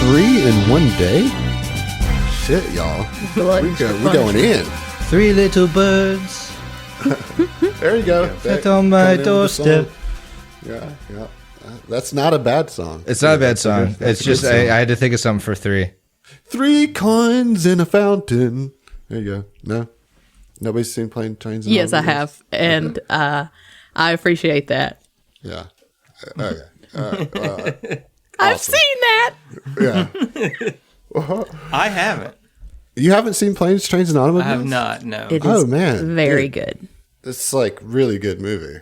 3 in one day? Shit, y'all. We're going in. 3 little birds. There you go. Sat on my doorstep. Yeah. That's not a bad song. It's not a bad song. It's just I had to think of something for 3. 3 coins in a fountain. There you go. No? Nobody's seen Plane, Trains, and Yes, I have. And I appreciate that. Yeah. Okay. I've seen that. Yeah. I haven't. You haven't seen Planes, Trains, and Automobiles? I have not, no. It is man. very Dude. good. It's like really good movie.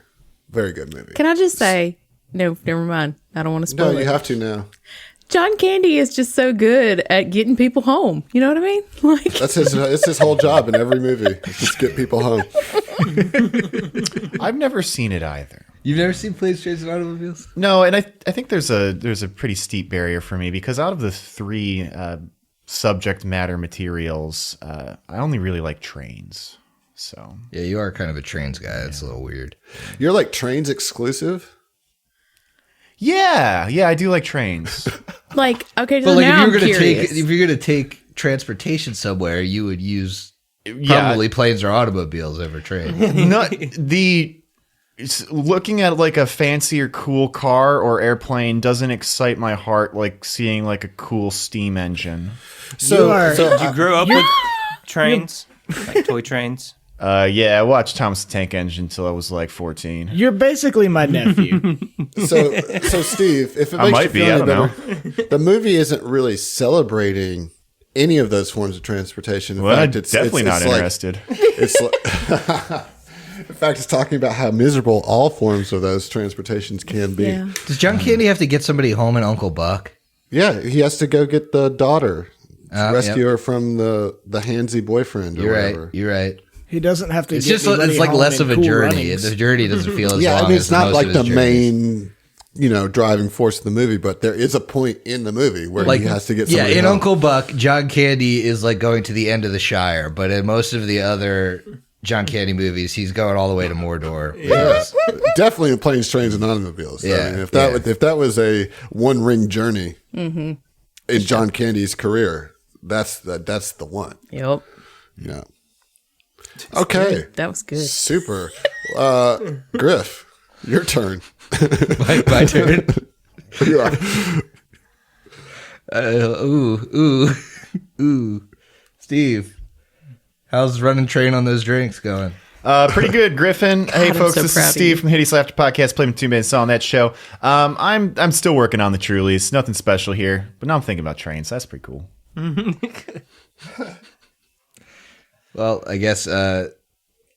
Very good movie. Can I just say, no, never mind. I don't want to spoil No, it. you have to now. John Candy is just so good at getting people home. You know what I mean? Like That's it's his whole job in every movie. Just get people home. I've never seen it either. You've never seen Planes, Trains, and Automobiles? No, and I think there's a pretty steep barrier for me because out of the 3 subject matter materials, I only really like trains. So Yeah, you are kind of a trains guy. It's a little weird. You're like Trains exclusive? yeah, I do like trains. like okay, so But like, now if you're gonna take transportation somewhere, you would use probably planes or automobiles over trains. Not looking at like a fancy or cool car or airplane doesn't excite my heart like seeing like a cool steam engine. So Did you grow up with trains? Like toy trains? Yeah, I watched Thomas the Tank Engine until I was like 14. You're basically my nephew. So Steve, if it I makes might you be, feel I any don't better, the movie isn't really celebrating any of those forms of transportation. In Well, fact, I'm definitely not interested. It's in fact, it's talking about how miserable all forms of those transportations can be. Yeah. Does John Candy have to get somebody home in Uncle Buck? Yeah, he has to go get the daughter, rescue Yep. her from the handsy boyfriend or whatever. You're right. He doesn't have to. It's get just anybody it's like home less in of a Cool journey. Runnings. The journey doesn't feel as Yeah, long. I mean, as it's not most like of the his journeys. main, driving force of the movie, but there is a point in the movie where he has to get somebody in home. Uncle Buck, John Candy is like going to the end of the Shire, but in most of the other John Candy movies, he's going all the way to Mordor. Yeah, definitely in Planes, Trains, and Automobiles. Yeah, I mean, if that was a one ring journey in John Candy's career, that's the one. Yep. Yeah. Okay. That was good. Super. Griff, your turn. My turn. Yeah. Ooh. Steve, how's running train on those drinks going? Pretty good, Griffin. Hey, I'm folks, so this proud is of Steve you. from Hideous Laughter Podcast, Playing 2 Minutes on that show. I'm still working on the Trulies. Nothing special here, but now I'm thinking about trains. That's pretty cool. Well, I guess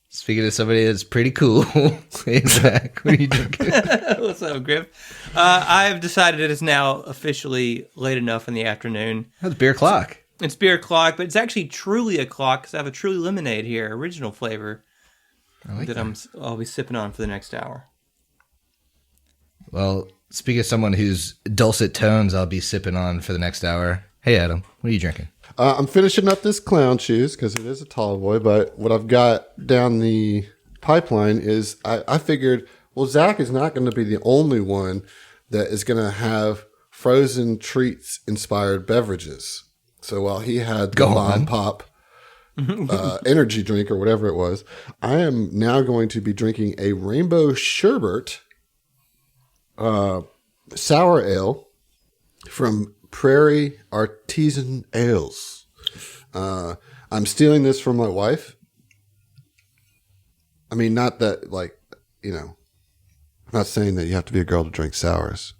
speaking of somebody that's pretty cool, hey Zach, what are you drinking? What's up, Griff? I've decided it is now officially late enough in the afternoon. How's beer clock? It's beer clock, but it's actually truly a clock because I have a Truly lemonade here, original flavor, I'll be sipping on for the next hour. Well, speaking of someone whose dulcet tones I'll be sipping on for the next hour. Hey Adam, what are you drinking? I'm finishing up this clown shoes because it is a tall boy, but what I've got down the pipeline is I figured, well, Zach is not going to be the only one that is going to have frozen treats inspired beverages. So while he had the Bomb Pop energy drink or whatever it was, I am now going to be drinking a rainbow sherbet sour ale from Prairie Artisan Ales. I'm stealing this from my wife. I mean, not that, I'm not saying that you have to be a girl to drink sours.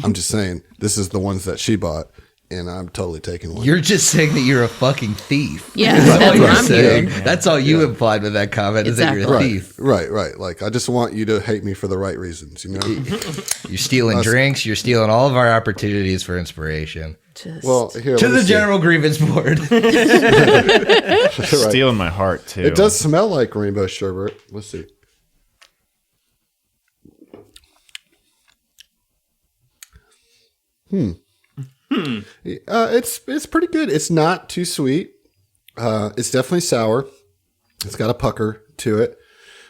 I'm just saying this is the ones that she bought, and I'm totally taking one. You're just saying that you're a fucking thief. Yeah, That's all that's you're what I'm saying. hearing. That's all you implied with that comment, is that you're a Exactly. thief. Right. Like, I just want you to hate me for the right reasons, You're stealing drinks. You're stealing all of our opportunities for inspiration. Well, here, To let me the see. General Grievance Board. Right. Stealing my heart, too. It does smell like rainbow sherbet. Let's see. It's pretty good. It's not too sweet. It's definitely sour. It's got a pucker to it.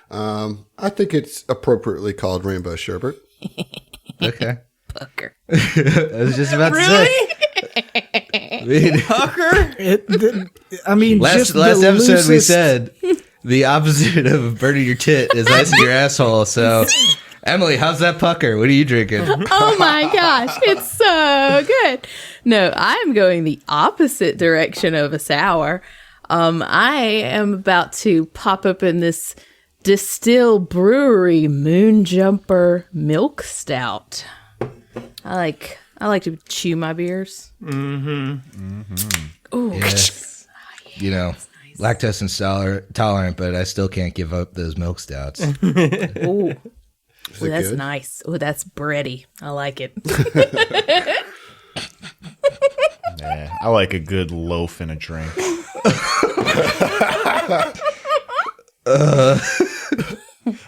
I think it's appropriately called rainbow sherbet. Okay. Fucker. I was just about to say. Pucker? I mean, just Last the episode we loosest- said the opposite of burning your tit is icing your asshole. So, Emily, how's that pucker? What are you drinking? Oh my gosh, it's so good. No, I am going the opposite direction of a sour. I am about to pop open this Distill Brewery Moonjumper Milk Stout. I like to chew my beers. Ooh. Yes. You know, lactose intolerant, but I still can't give up those milk stouts. Ooh. Ooh, that's good? nice. Oh, that's bready. I like it. Yeah, I like a good loaf and a drink.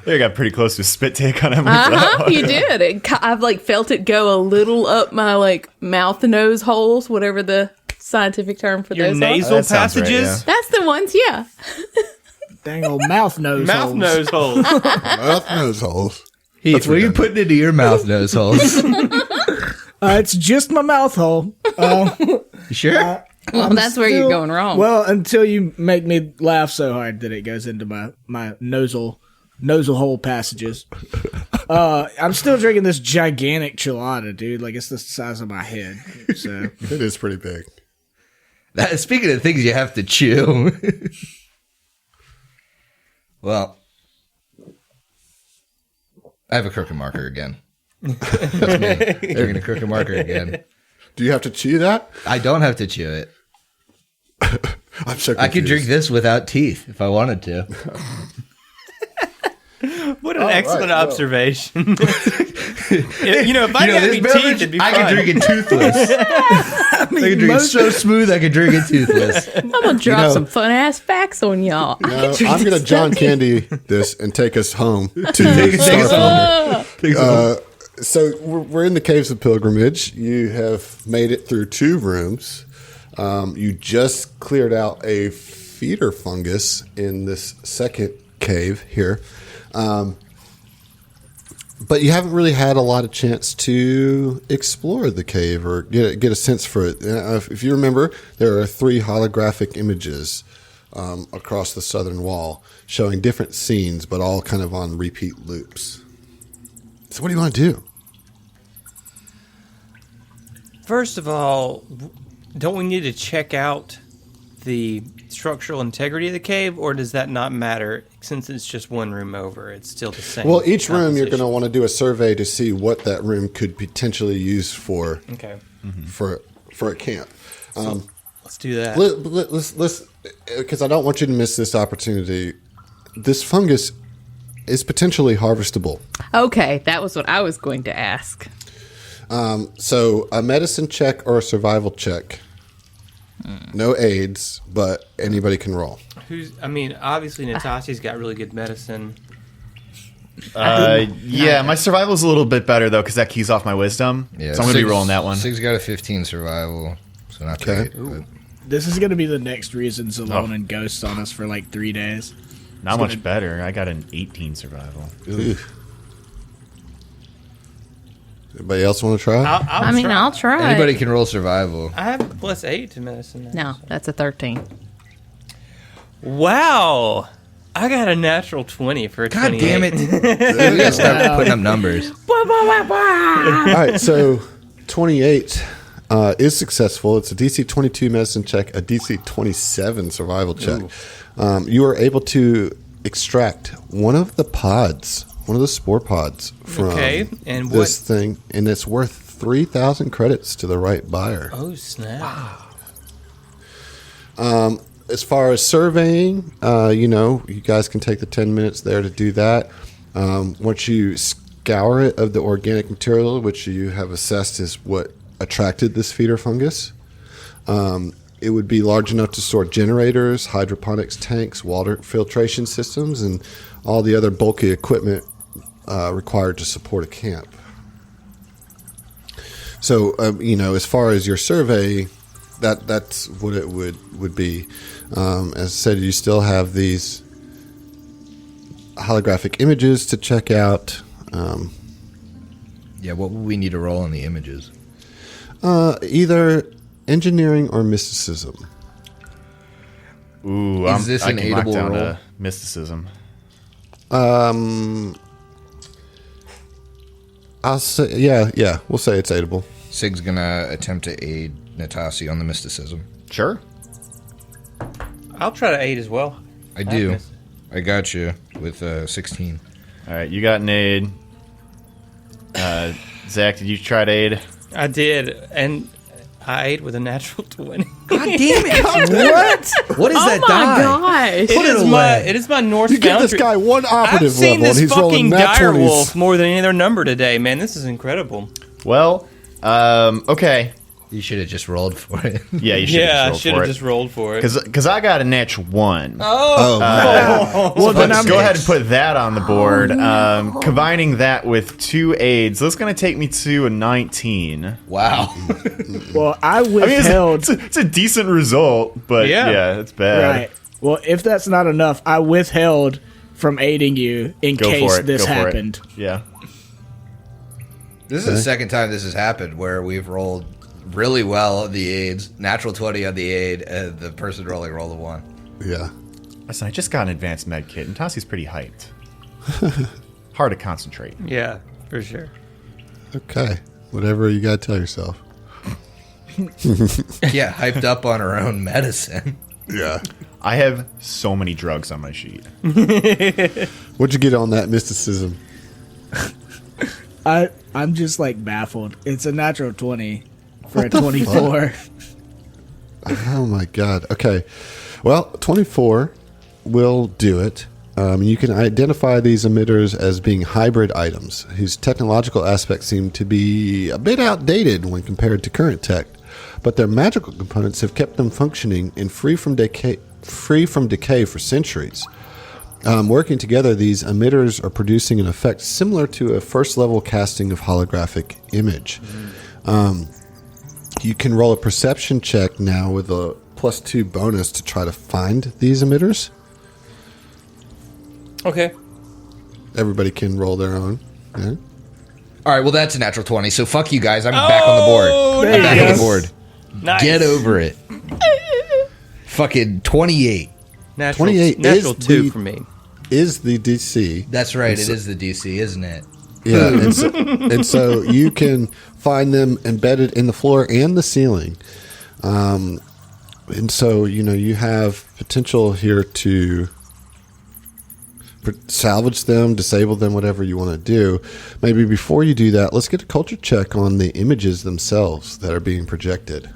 I got pretty close to a spit take on Emily. You did. I've felt it go a little up my mouth and nose holes, whatever the scientific term for Your those are. nasal That sounds right, passages? yeah. That's the ones, yeah. Dang old mouth nose. Mouth holes. nose holes. Mouth nose holes. Heath, what are you putting into your mouth nose holes? It's just my mouth hole. You sure? Well, that's where you're going wrong. Well, until you make me laugh so hard that it goes into my nasal hole passages. I'm still drinking this gigantic chilada, dude. It's the size of my head. So It is pretty big. Speaking of things you have to chew. Well, I have a crooked marker again. That's me. Drinking a crooked marker again. Do you have to chew that? I don't have to chew it. I'm so confused. I could drink this without teeth if I wanted to. What an excellent observation. If I didn't have any teeth, it'd be I fine. could drink it toothless. I could drink it so smooth I could drink it toothless. I'm going to drop some fun ass facts on y'all. I No, can drink I'm going this to John stuff. Candy this and take us home to Take us Starfinder. So we're in the Caves of Pilgrimage. You have made it through 2 rooms. You just cleared out a feeder fungus in this second cave here. But you haven't really had a lot of chance to explore the cave or get a sense for it. If you remember, there are 3 holographic images across the southern wall showing different scenes, but all kind of on repeat loops. So what do you want to do? First of all, don't we need to check out the structural integrity of the cave, or does that not matter since it's just one room over? It's still the same. Well, each room you're going to composition. want to do a survey to see what that room could potentially use for Okay, for a camp. let's do that. Let's because I don't want you to miss this opportunity. This fungus is potentially harvestable. Okay, that was what I was going to ask. So a medicine check or a survival check. No aids, but anybody can roll. Obviously Natasi's got really good medicine. Yeah, my survival's a little bit better, though, because that keys off my wisdom. Yeah, so I'm going to be rolling that one. 6 got a 15 survival, so not Okay. great. But this is going to be the next reasons alone and ghosts on us for 3 days. Not much better. I got an 18 survival. Ooh. Anybody else want to try? I'll try. anybody can roll survival. I have +8 to medicine now. No, that's a 13. Wow, I got a natural 20 for a God 28. damn it. We gotta start putting up numbers. All right, so 28 is successful. It's a DC 22 medicine check, a DC 27 survival check. You are able to extract one of the pods, one of the spore pods from and this thing, and it's worth 3,000 credits to the right buyer. Oh snap! As far as surveying, you guys can take the 10 minutes there to do that. Once you scour it of the organic material, which you have assessed is what attracted this feeder fungus, it would be large enough to store generators, hydroponics tanks, water filtration systems, and all the other bulky equipment required to support a camp. So, as far as your survey, that's what it would be. As I said, you still have these holographic images to check out. Yeah, what would we need to roll on the images? Either engineering or mysticism? Ooh, Is this I an can lock aidable down roll? to mysticism. I'll say, yeah, we'll say it's aidable. Sig's gonna attempt to aid Natasi on the mysticism. Sure. I'll try to aid as well. I do. I got you with 16. All right, you got an aid. Zach, did you try to aid? I did, and I ate with a natural 20. God damn it! What? What is that Oh my die? gosh. It is my Norse You give Foundry. this guy one I've operative seen level, and this he's rolling fucking nat dire 20s. wolf more than any other number today, man. This is incredible. Well, okay. You should have just rolled for it. Yeah, you should Yeah, I have should have just rolled for it. Because I got a natural 1. Oh, Well, then Let's I'm go ahead and put that on the board. Combining that with 2 aids, that's going to take me to a 19. Wow. Well, I I mean, withheld. it's a decent result, but Yeah. yeah, it's bad. Right. Well, if that's not enough, I withheld from aiding you in Go case for it. this Go for it. happened. Yeah. This is the second time this has happened where we've rolled really well on the aids, natural 20 on the aid, and the person rolling roll a 1. yeah. Listen, I just got an advanced med kit, and Tassi's pretty hyped. Hard to concentrate. Yeah, for sure. Okay. Whatever you got to tell yourself. Yeah, hyped up on her own medicine. Yeah. I have so many drugs on my sheet. What'd you get on that mysticism? I'm just like baffled. It's a natural 20 for a 24. Oh my god. Okay. Well, 24 will do it. You can identify these emitters as being hybrid items whose technological aspects seem to be a bit outdated when compared to current tech, but their magical components have kept them functioning and free from decay for centuries. Working together, these emitters are producing an effect similar to a first-level casting of holographic image. You can roll a perception check now with a +2 bonus to try to find these emitters. Okay. Everybody can roll their own. Yeah. All right, well, that's a natural 20, so fuck you guys. I'm back on the board. There I'm you back go. on the board. Nice. Get over it. Fucking 28. Natural, 28 natural is 2 the- for me. Is the DC. That's right, it is the DC, isn't it? Yeah, and so you can find them embedded in the floor and the ceiling. And so, you have potential here to salvage them, disable them, whatever you want to do. Maybe before you do that, let's get a culture check on the images themselves that are being projected.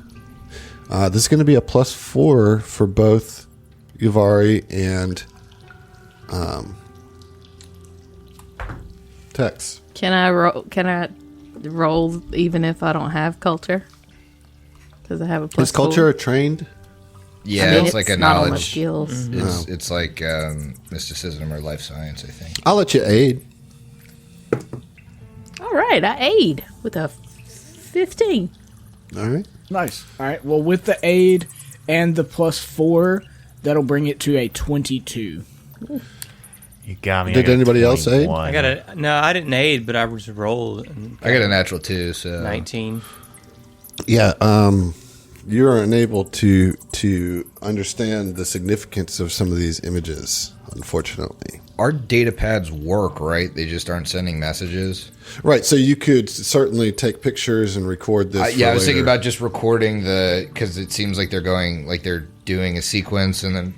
This is going to be a +4 for both Yuvari and Tex. Can I roll even if I don't have culture? Because I have a plus Is culture trained? Yeah, I mean, it's like a not on my knowledge. skills. It's like mysticism or life science, I think. I'll let you aid. All right, I aid with a 15. All right. Nice. All right. Well, with the aid and the +4, that'll bring it to a 22. You got me. Did I got anybody else aid? 21. No, I didn't aid, but I was rolled. And I got a natural 2, so 19. Yeah. You are unable to understand the significance of some of these images, unfortunately. our data pads work, right? They just aren't sending messages. Right. So you could certainly take pictures and record this. Yeah, for I was thinking later. about just recording because it seems like they're going, like they're doing a sequence and then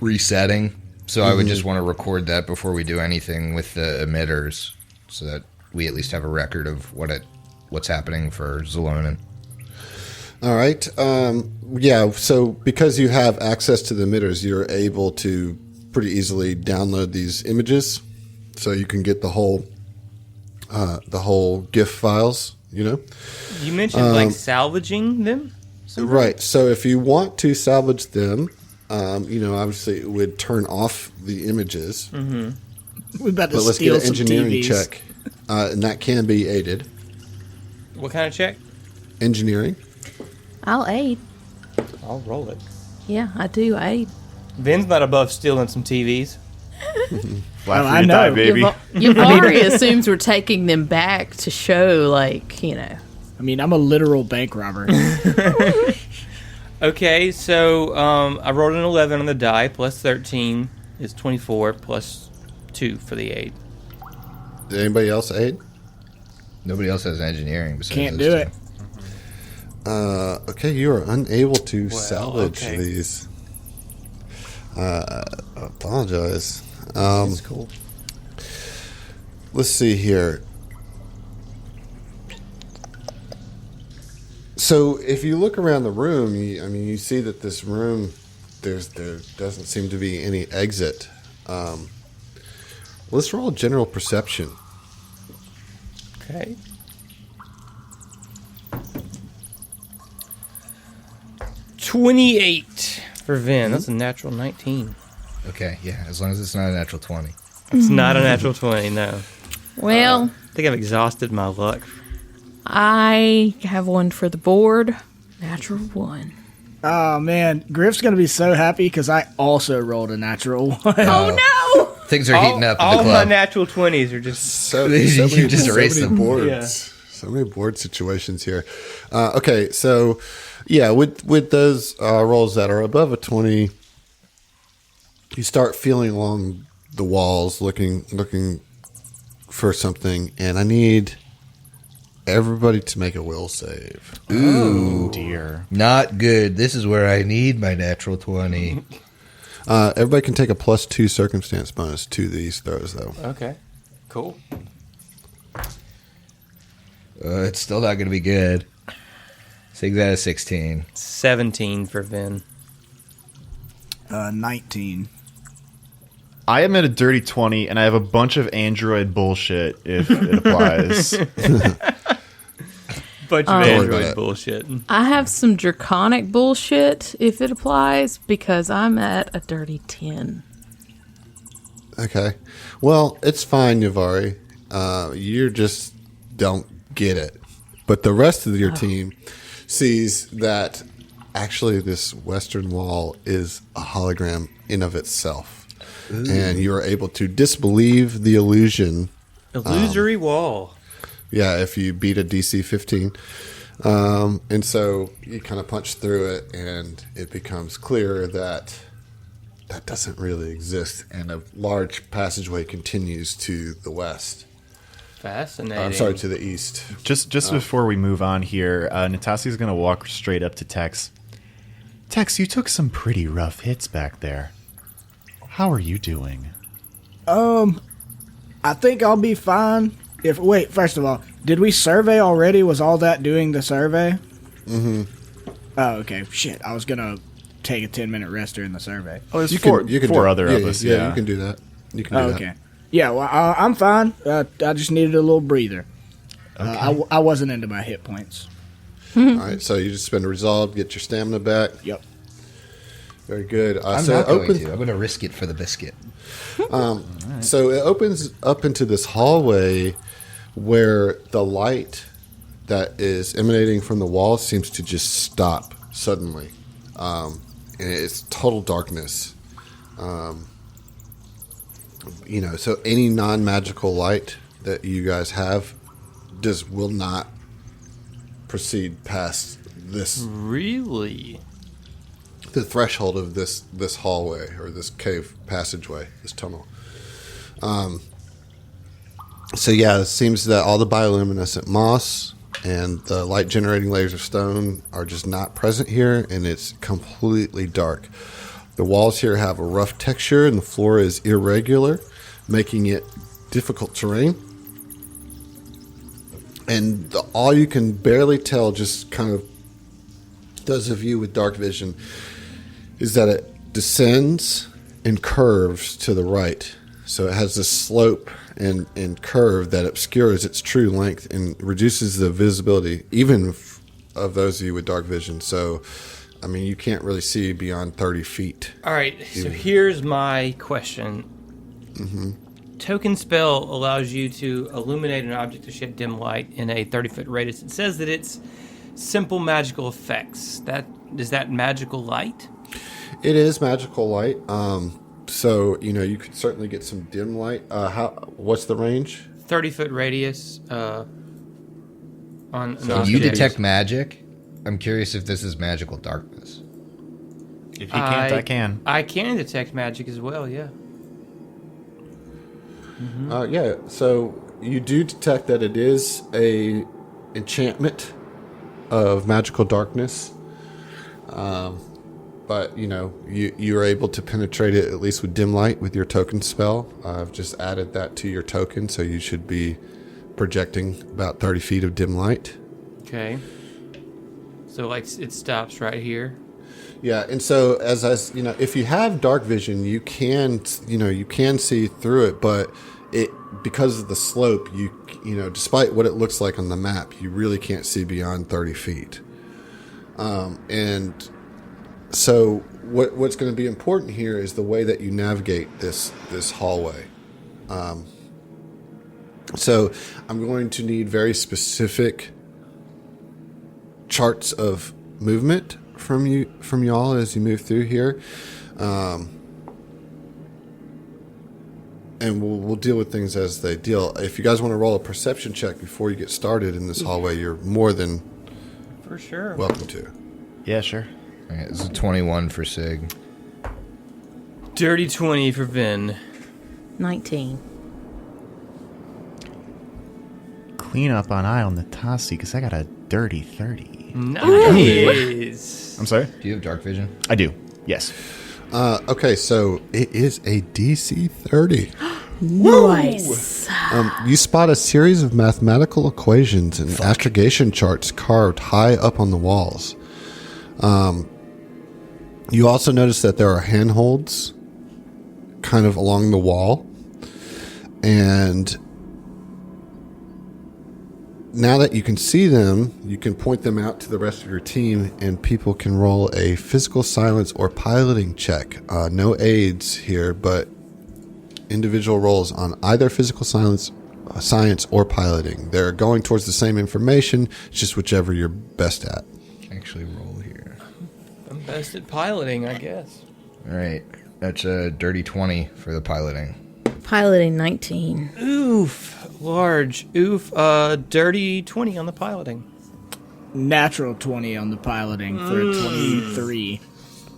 resetting. So I would just want to record that before we do anything with the emitters, so that we at least have a record of what's happening for Zalonin. All right. Yeah. So because you have access to the emitters, you're able to pretty easily download these images, so you can get the whole GIF files. You know. You mentioned like salvaging them. Right. So if you want to salvage them, obviously it would turn off the images. We about to But let's steal get an some engineering TVs. check, and that can be aided. What kind of check? Engineering. I'll aid. I'll roll it. Yeah, I do aid. Ben's not above stealing some TVs. Laugh I till you know. die, baby. Yuvari assumes we're taking them back to show, I mean, I'm a literal bank robber. Okay, so I rolled an 11 on the die, plus 13 is 24, plus 2 for the aid. Did anybody else aid? Nobody else has engineering. Besides Can't those do two. it. Okay, you are unable to salvage okay. these. I apologize. That's cool. Let's see here. So, if you look around the room, you see that this room, there doesn't seem to be any exit. Let's roll general perception. Okay. $28 for Vin. That's a natural 19. Okay, yeah, as long as it's not a natural 20. It's not a natural 20, no. Well, I think I've exhausted my luck. I have one for the board. Natural 1. Oh man, Griff's gonna be so happy because I also rolled a natural one. Oh no! Things are heating up at all the my club. natural 20s are just... So, You many, just erased many them. boards. Yeah. So many board situations here. Okay, so yeah, with those rolls that are above a 20, you start feeling along the walls, looking for something, and I need everybody to make a will save. Ooh, Dear. not good. This is where I need my natural 20. Everybody can take a +2 circumstance bonus to these throws, though. Okay, cool. It's still not going to be good. 6 out of 16. 17 for Vin. 19. I am at a dirty 20, and I have a bunch of Android bullshit if it applies. Bunch of worry about Android it. bullshit. I have some draconic bullshit if it applies because I'm at a dirty 10. Okay. Well, it's fine, Yavari. You just don't get it. But the rest of your team sees that actually this western wall is a hologram in of itself. Ooh. And you are able to disbelieve the illusion. Illusory wall. Yeah, if you beat a DC 15. And so you kind of punch through it, and it becomes clear that that doesn't really exist. And a large passageway continues to the west. Fascinating. I'm sorry, to the east. Just before we move on here, Natasia's going to walk straight up to Tex. Tex, you took some pretty rough hits back there. How are you doing? I think I'll be fine. Wait, first of all, did we survey already? Was all that doing the survey? Mm-hmm. Oh, okay. Shit, I was gonna take a 10-minute rest during the survey. Oh, there's You four do- other of us. Yeah, you can do that. You can do Okay. Yeah, well, I'm fine. I just needed a little breather. I wasn't into my hit points. that. All right, so you just spend a resolve, get your stamina back. Yep. Very good. I'm so not it opens, going to. I'm going to risk it for the biscuit. So it opens up into this hallway where the light that is emanating from the wall seems to just stop suddenly. And it's total darkness. So any non-magical light that you guys have just will not proceed past this Really? the threshold of this hallway or this cave passageway, this tunnel. So yeah, it seems that all the bioluminescent moss and the light generating layers of stone are just not present here, and it's completely dark. The walls here have a rough texture and the floor is irregular, making it difficult terrain. And all you can barely tell, just kind of those of you with dark vision, is that it descends and curves to the right. So it has this slope and curve that obscures its true length and reduces the visibility, even of those of you with dark vision. So, I mean, you can't really see beyond 30 feet. All right, so here's my question. Token spell allows you to illuminate an object to shed dim light in a 30-foot radius. It says that it's simple magical effects. Is that magical light? It is magical light. So, you could certainly get some dim light. What's the range? 30-foot radius on an So you object. detect magic. I'm curious if this is magical darkness. If you can't, I can. I can detect magic as well, yeah. Yeah, so you do detect that it is a enchantment of magical darkness. But, you're able to penetrate it at least with dim light with your token spell. I've just added that to your token, so you should be projecting about 30 feet of dim light. Okay. So, it stops right here. Yeah, and so if you have dark vision, you can see through it, but because of the slope, despite what it looks like on the map, you really can't see beyond 30 feet. And so what's going to be important here is the way that you navigate this hallway. So I'm going to need very specific charts of movement from y'all as you move through here. And we'll deal with things as they deal. If you guys want to roll a perception check before you get started in this hallway, you're more than For sure. welcome to. Yeah, sure. All right, it's a 21 for Sig. Dirty 20 for Vin. 19. Clean up on aisle Natasi, because I got a dirty 30. Nice. I'm sorry? Do you have dark vision? I do. Yes. Okay, so it is a DC 30. Nice. You spot a series of mathematical equations and astrogation charts carved high up on the walls. You also notice that there are handholds kind of along the wall. And now that you can see them, you can point them out to the rest of your team, and people can roll a physical silence or piloting check. No aids here, but individual rolls on either physical science or piloting. They're going towards the same information, it's just whichever you're best at. Actually, roll here. I'm best at piloting, I guess. All right, that's a dirty 20 for the piloting. Piloting 19. Oof. Large. Oof. Dirty 20 on the piloting. Natural 20 on the piloting for a 23.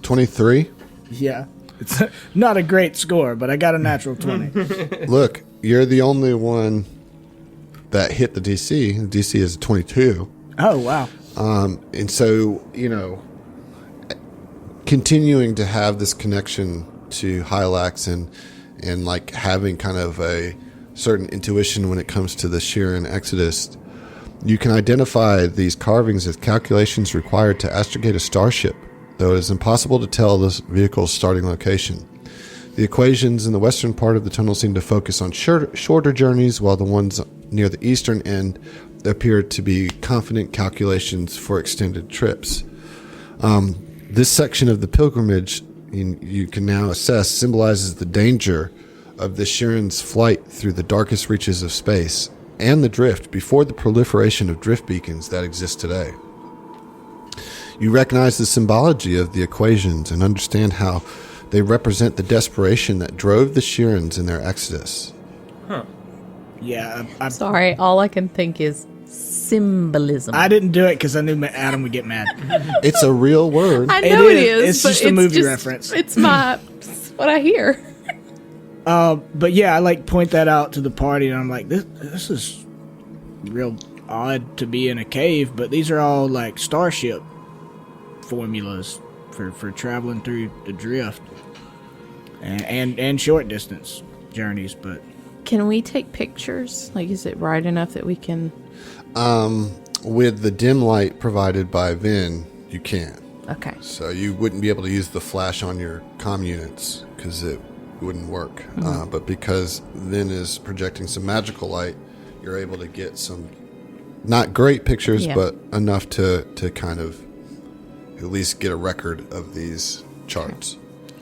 23? Yeah. It's not a great score, but I got a natural 20. Look, you're the only one that hit the DC. The DC is 22. Oh, wow. And so, continuing to have this connection to Hylax and like having kind of a certain intuition when it comes to the Sheeran Exodus, you can identify these carvings as calculations required to astrogate a starship, though it is impossible to tell this vehicle's starting location. The equations in the western part of the tunnel seem to focus on shorter journeys, while the ones near the eastern end appear to be confident calculations for extended trips. This section of the pilgrimage, you can now assess, symbolizes the danger of the Sheeran's flight through the darkest reaches of space and the drift before the proliferation of drift beacons that exist today. You recognize the symbology of the equations and understand how they represent the desperation that drove the Sheerans in their exodus. Yeah, I Sorry, all I can think is symbolism. I didn't do it because I knew Adam would get mad. It's a real word. I know it It is. is. It's but just a movie reference. It's what I hear. But yeah, I point that out to the party, and I'm like, this is real odd to be in a cave, but these are all starship formulas for traveling through the drift and short distance journeys. But Can we take pictures? Is it bright enough that we can? With the dim light provided by Vin, you can. Okay. So you wouldn't be able to use the flash on your comm units because it wouldn't work. But because Vin is projecting some magical light, you're able to get some not great pictures, but enough to kind of at least get a record of these charts.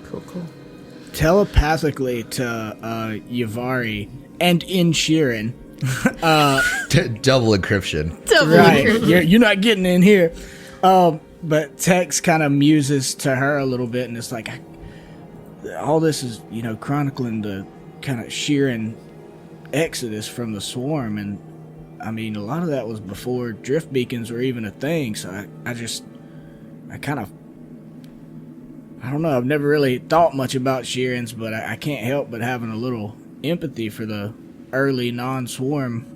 Cool. telepathically to Yavari and in Sheeran. Double encryption. Right. You're not getting in here. But Tex kind of muses to her a little bit, and it's like, all this is, chronicling the kind of Sheeran exodus from the swarm. And I mean, a lot of that was before drift beacons were even a thing. So I kind of I don't know. I've never really thought much about shearings, but I can't help but having a little empathy for the early non-swarm,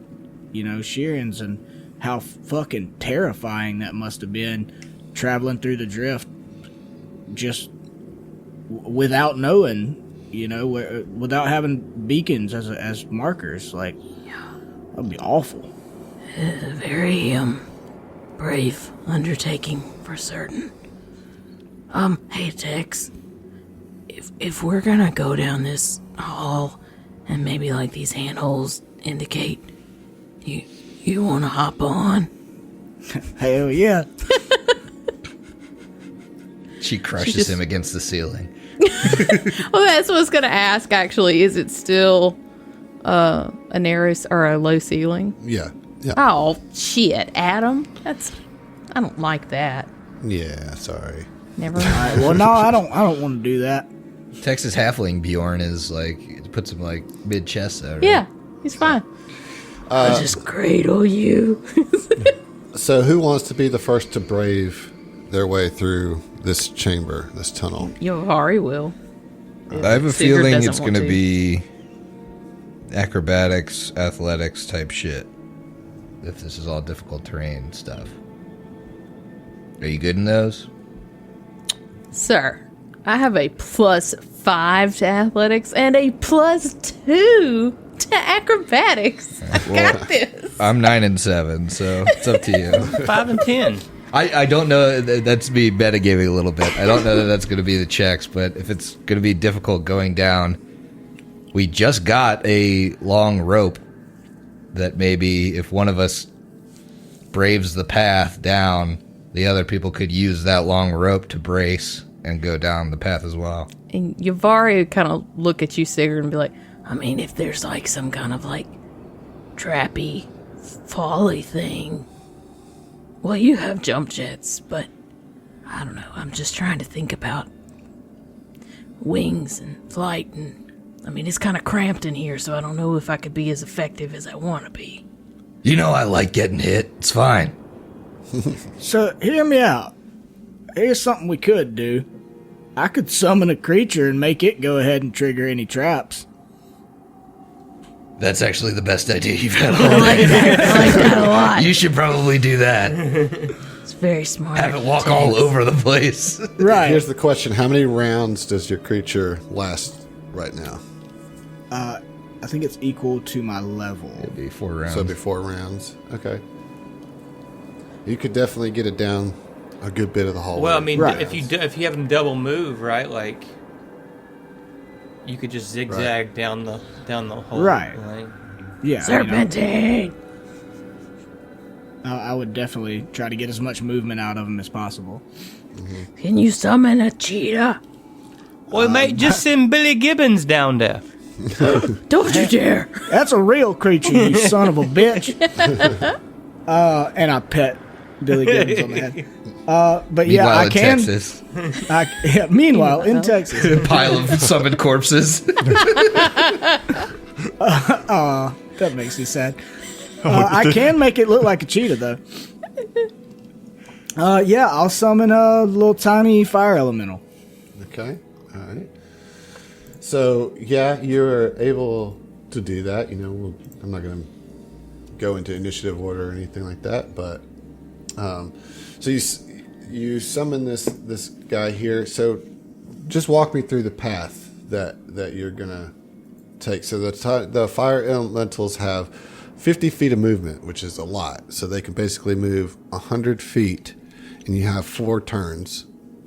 shearings and how fucking terrifying that must have been traveling through the drift just without knowing, without having beacons as markers. Like, that'd be awful. It's a very brave undertaking for certain. Hey Tex, if we're gonna go down this hall and maybe like these handholds indicate, you wanna hop on? Hell yeah. She crushes him against the ceiling. Well, that's what I was gonna ask. Actually, is it still a narrow or a low ceiling? Yeah. Oh shit, Adam, I don't like that. Yeah, sorry. Never mind. All right, well, no, I don't want to do that. Texas Halfling Bjorn is like, it puts him like mid chest though, right? Yeah, he's fine. I'll just cradle you. So who wants to be the first to brave their way through this chamber, this tunnel? Yovari will. I have a Sigurd feeling doesn't it's want going to to. be acrobatics, athletics type shit. If this is all difficult terrain stuff. Are you good in those? Sir, I have a +5 to athletics and a +2 to acrobatics. I got this. I'm 9 and 7, so it's up to you. 5 and 10. I don't know. That's me metagaming a little bit. I don't know that that's going to be the checks, but if it's going to be difficult going down, we just got a long rope that maybe if one of us braves the path down, the other people could use that long rope to brace and go down the path as well. And Yovari would kind of look at you, Sigurd, and be like, I mean, if there's like some kind of like trappy, folly thing. Well, you have jump jets, but I don't know. I'm just trying to think about wings and flight. And I mean, it's kind of cramped in here, so I don't know if I could be as effective as I want to be. You know I like getting hit. It's fine. So, hear me out. Here's something we could do. I could summon a creature and make it go ahead and trigger any traps. That's actually the best idea you've had all I like that a lot. You should probably do that. It's very smart. Have it walk all over the place. Right. Here's the question. How many rounds does your creature last right now? I think it's equal to my level. It'd be 4 rounds. So it'd be 4 rounds. Okay. You could definitely get it down a good bit of the hallway. Well, I mean, Right. if you have them double move, right? Like, you could just zigzag down the hole. Right. Like, Yeah. Serpentine! I would definitely try to get as much movement out of them as possible. Can you summon a cheetah? well, mate, just send Billy Gibbons down there. Don't you dare! That's a real creature, you son of a bitch. And I pet Billy Gibbons on the head. But yeah, Meanwhile, I in can. Texas, Meanwhile, in Texas. pile of summoned corpses. That makes me sad. I can make it look like a cheetah, though. Yeah, I'll summon a little tiny fire elemental. Okay. All right. So, yeah, you're able to do that. I'm not going to go into initiative order or anything like that, but so you summon this guy here. So just walk me through the path that you're going to take. So the fire elementals have 50 feet of movement, which is a lot. So they can basically move 100 feet, and you have 4 turns.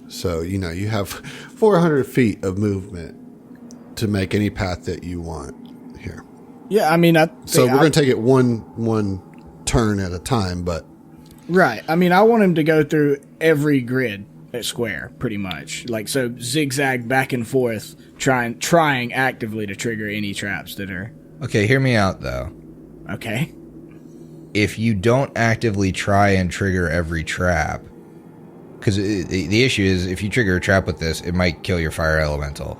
So, you have 400 feet of movement to make any path that you want here. Yeah, I mean, So we're going to take it one turn at a time, but... Right. I mean, I want him to go through every grid at square, pretty much. Like, so zigzag back and forth, trying actively to trigger any traps that are... Okay, hear me out, though. Okay. If you don't actively try and trigger every trap... Because the issue is, if you trigger a trap with this, it might kill your fire elemental.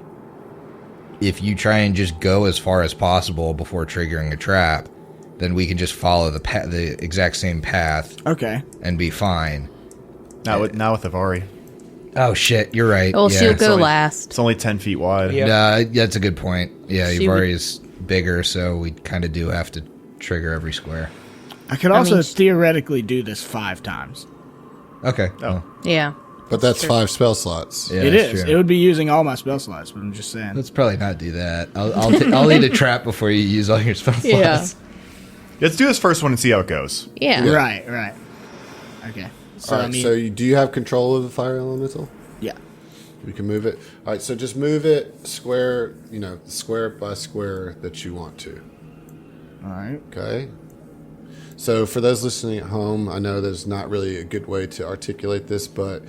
If you try and just go as far as possible before triggering a trap, then we can just follow the exact same path Okay. and be fine. Not with Avari. Oh shit, you're right. Oh, yeah, she'll it's go only- last. It's only 10 feet wide. Yeah. that's a good point. Yeah, She Uvari would- is bigger, so we kind of do have to trigger every square. I could also mean, theoretically do this 5 times. Okay. Oh. Yeah. But that's 5 spell slots. Yeah, It that's is. true. It would be using all my spell slots, but I'm just saying. Let's probably not do that. I'll eat a trap before you use all your spell slots. Yeah. Let's do this first one and see how it goes. Yeah. Right. Okay. So, All right, do you have control of the fire elemental? yeah. We can move it. All right, so just move it square, square by square that you want to. All right. Okay. So for those listening at home, I know there's not really a good way to articulate this, but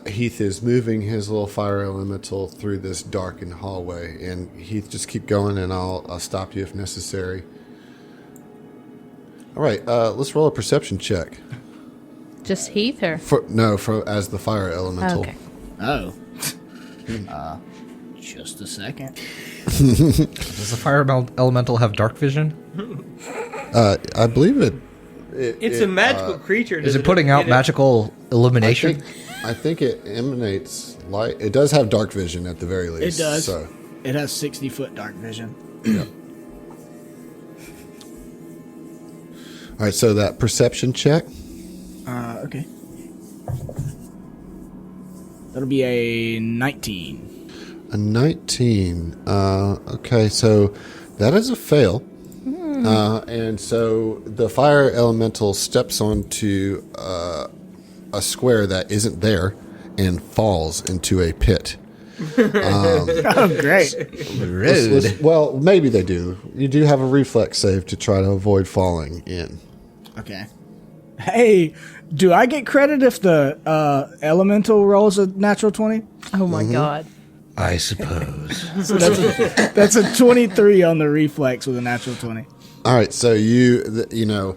Heath is moving his little fire elemental through this darkened hallway. And Heath, just keep going, and I'll stop you if necessary. All right, let's roll a perception check. Just Heath or? As the fire elemental. Okay. Oh. Just a second. Does the fire elemental have dark vision? I believe it. It's a magical creature. Is it putting out magical illumination? I think it emanates light. It does have dark vision at the very least. It does. So. It has 60-foot dark vision. Yeah. All right, so that perception check. Okay. That'll be a 19. A 19. Okay, so that is a fail. And so the fire elemental steps onto a square that isn't there and falls into a pit. Oh, great. Well, maybe they do. You do have a reflex save to try to avoid falling in. Okay. Hey, do I get credit if the elemental rolls a natural 20? Oh my God. I suppose. So that's a 23 on the reflex with a natural 20. All right, so the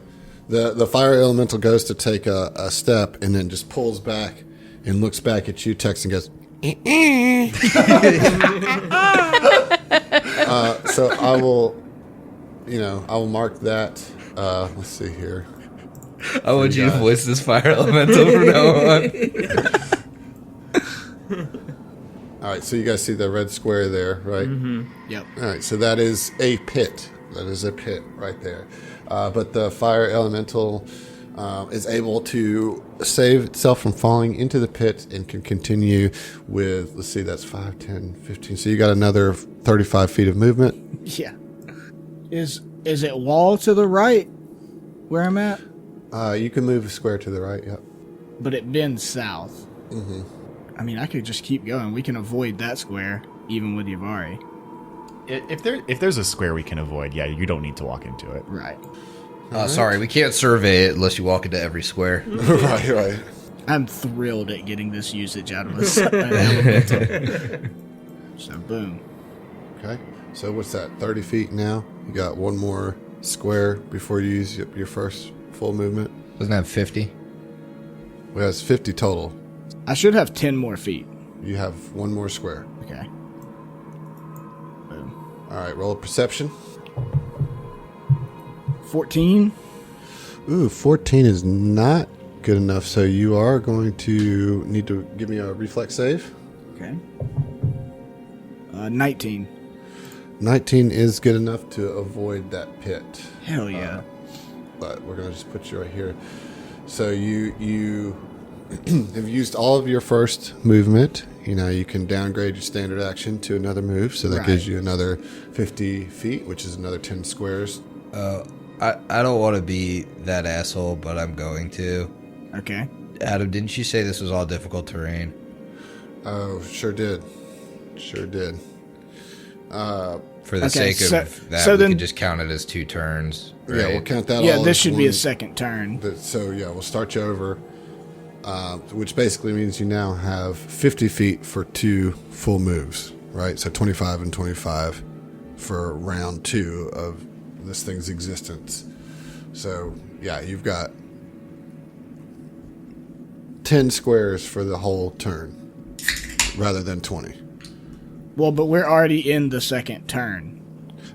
fire elemental goes to take a step and then just pulls back and looks back at you, Tex, and goes, so I will mark that. Let's see here. I want you to voice this fire elemental from now on. All right, so you guys see the red square there, right? Mm-hmm. Yep. All right, so that is a pit. That is a pit right there. But the fire elemental is able to save itself from falling into the pit and can continue with, let's see, that's 5, 10, 15. So you got another 35 feet of movement. Yeah. Is it wall to the right where I'm at? You can move a square to the right, yep. But it bends south. Mm-hmm. I mean, I could just keep going. We can avoid that square, even with Yavari. If there's a square we can avoid, yeah, you don't need to walk into it. Right. Sorry, we can't survey it unless you walk into every square. Right. I'm thrilled at getting this usage out of us. So, boom. Okay, so what's that, 30 feet now? You got one more square before you use your first full movement. Doesn't it have 50? Well, it's 50 total. I should have 10 more feet. You have one more square. Okay. Boom. All right, roll a perception. 14. Ooh, 14 is not good enough, so you are going to need to give me a reflex save. Okay. 19. 19 is good enough to avoid that pit. Hell yeah. But we're going to just put you right here. So you have used all of your first movement. You can downgrade your standard action to another move, so that gives you another 50 feet, which is another 10 squares. I don't want to be that asshole, but I'm going to. Okay. Adam, didn't you say this was all difficult terrain? Oh, sure did. Sure did. For the Okay, sake of that, so we then- can just count it as 2 turns. Right? Yeah, we'll count that Yeah, all this as should be a one. second turn. So, yeah, we'll start you over, which basically means you now have 50 feet for 2 full moves, right? So 25 and 25 for round 2 of this thing's existence. So, yeah, you've got 10 squares for the whole turn rather than 20. Well, but we're already in the second turn.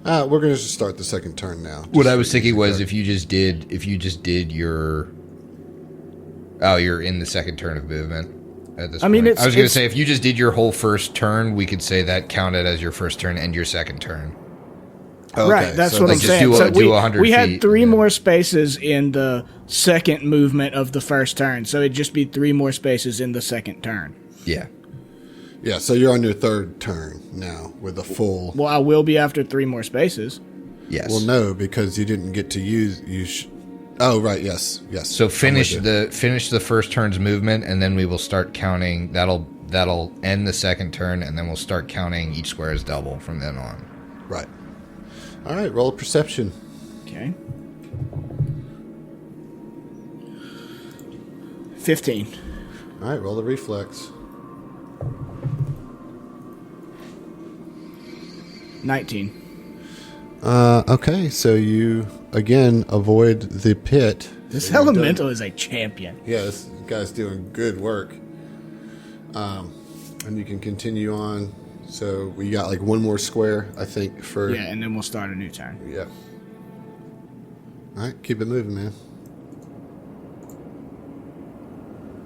We're going to just start the second turn now. What I was thinking was if you just did your... Oh, you're in the second turn of movement. at this I mean, point. I was going to it's- say, if you just did your whole first turn, we could say that counted as your first turn and your second turn. Right, that's so what I'm just saying. do a- So do 100 we had feet, 3 and then- more spaces in the second movement of the first turn, so it'd just be 3 more spaces in the second turn. Yeah. Yeah, so you're on your third turn now with a full. Well, I will be after 3 more spaces. Yes. Well, no, because you didn't get to use. Oh, right. Yes. So finish I'm with the first turn's movement, and then we will start counting. That'll end the second turn, and then we'll start counting each square as double from then on. you. Right. All right. Roll a perception. Okay. 15. All right. Roll the reflex. 19. Okay. So you again avoid the pit. This So you've done- elemental is a champion. Yeah, this guy's doing good work. And you can continue on. So we got like one more square, I think, for. Yeah, and then we'll start a new turn. Yeah. All right, keep it moving, man.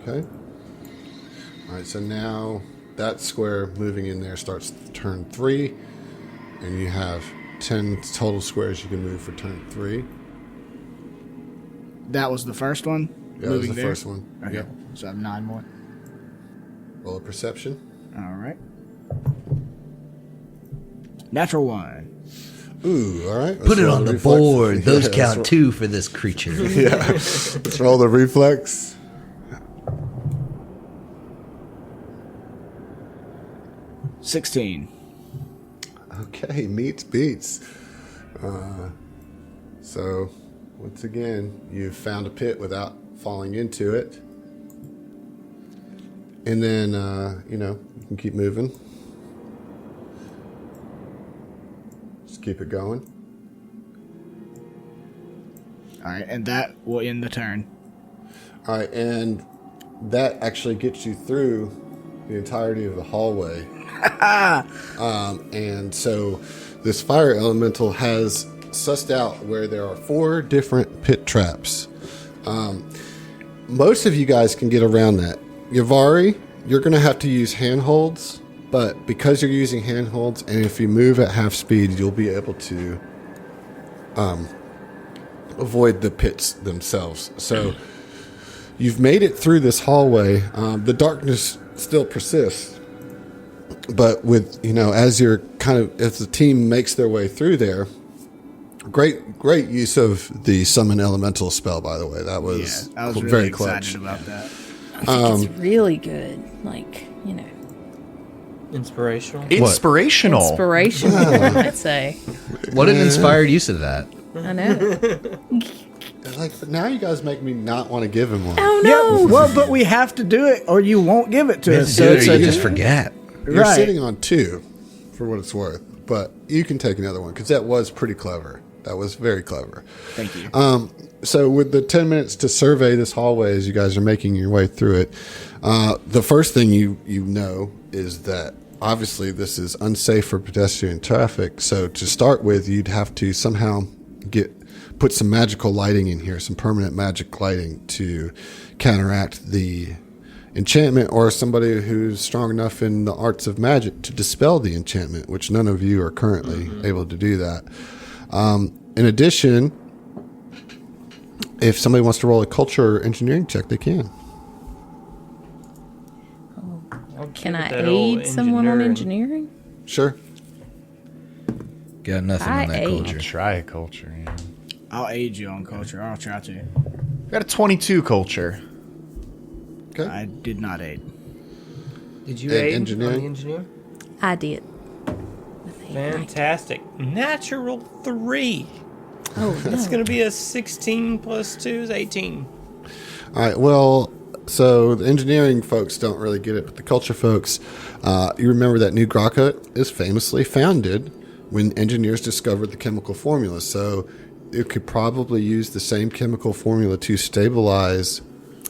Okay. All right, so now that square moving in there starts turn 3, and you have 10 total squares you can move for turn 3. That was the first one? Yeah, that was the first one. Okay. Yep. So I have 9 more. Roll a perception. All right. Natural 1. Ooh, all right. Put it on the board. Those Yeah, count 2 for this creature. Yeah. Let's roll the reflex. 16. Okay, meets beats. So, once again, you've found a pit without falling into it. And then, you can keep moving. Just keep it going. All right, and that will end the turn. All right, and that actually gets you through the entirety of the hallway. And so this fire elemental has sussed out where there are 4 different pit traps. Most of you guys can get around that. Yavari, you're going to have to use handholds, but because you're using handholds, and if you move at half speed, you'll be able to avoid the pits themselves. So you've made it through this hallway. The darkness still persists, but with as you're as the team makes their way through there, great use of the summon elemental spell. By the way, that was I was really very excited clutch. about that. I think it's really good. Like, Inspirational. Inspirational. inspirational, I might say. What an inspired use of that. I know. Like now, you guys make me not want to give him one. Oh, Yeah, no. well, but we have to do it, or you won't give it to You us. do it or you just forget. You're right. sitting on 2, for what it's worth, but you can take another one because that was pretty clever. That was very clever. Thank you. So with the 10 minutes to survey this hallway as you guys are making your way through it, the first thing you know is that obviously this is unsafe for pedestrian traffic. So to start with, you'd have to somehow put some magical lighting in here, some permanent magic lighting to counteract the enchantment, or somebody who's strong enough in the arts of magic to dispel the enchantment, which none of you are currently able to do that. In addition, if somebody wants to roll a culture or engineering check, they can. Can I That old aid someone on engineering. engineering? Sure. Got nothing I on that ate. culture. Try a culture. Yeah. I'll aid you on culture. I'll try to. Got a 22 culture. Okay. I did not aid. Did you And aid engineering? on the engineer? I did. Fantastic. Natural 3. Oh, That's no. going to be a 16 plus 2 is 18. All right. Well, so the engineering folks don't really get it, but the culture folks, you remember that New Graka is famously founded when engineers discovered the chemical formula. So it could probably use the same chemical formula to stabilize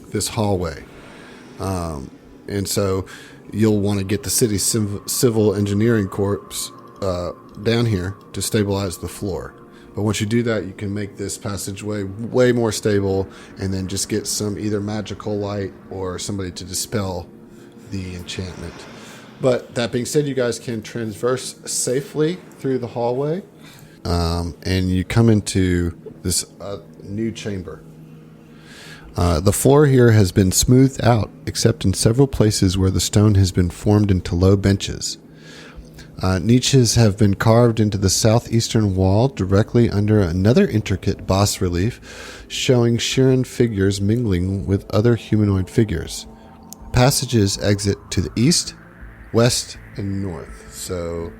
this hallway. And so you'll want to get the city's civil engineering corps down here to stabilize the floor. But once you do that, you can make this passageway way more stable, and then just get some either magical light or somebody to dispel the enchantment. But that being said, you guys can traverse safely through the hallway, and you come into this new chamber. The floor here has been smoothed out, except in several places where the stone has been formed into low benches. Niches have been carved into the southeastern wall directly under another intricate bas relief showing Shirin figures mingling with other humanoid figures. Passages exit to the east, west, and north. So,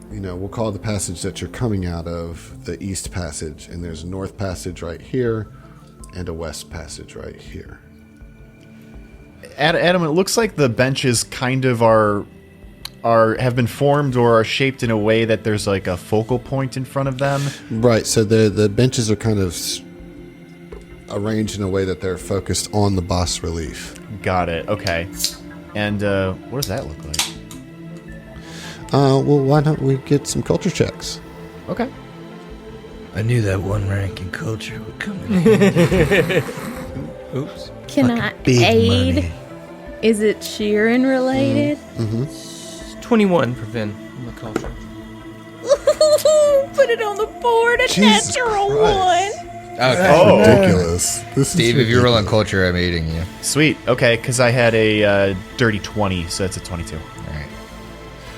we'll call the passage that you're coming out of the east passage, and there's a north passage right here and a west passage right here. Adam, it looks like the benches kind of have been formed or are shaped in a way that there's like a focal point in front of them. Right, so the benches are kind of arranged in a way that they're focused on the bas relief. Got it. Okay. And what does that look like? Well, why don't we get some culture checks? Okay. I knew that one rank in culture would come in. Oops. Can I Big aid? money. Is it Sheeran related? 21 for Vin on the culture. Put it on the board. A Jesus natural Christ. one. Okay. Ridiculous. This Steve, if you're rolling culture, I'm aiding you. Sweet. Okay, because I had a dirty 20, so that's a 22. All right.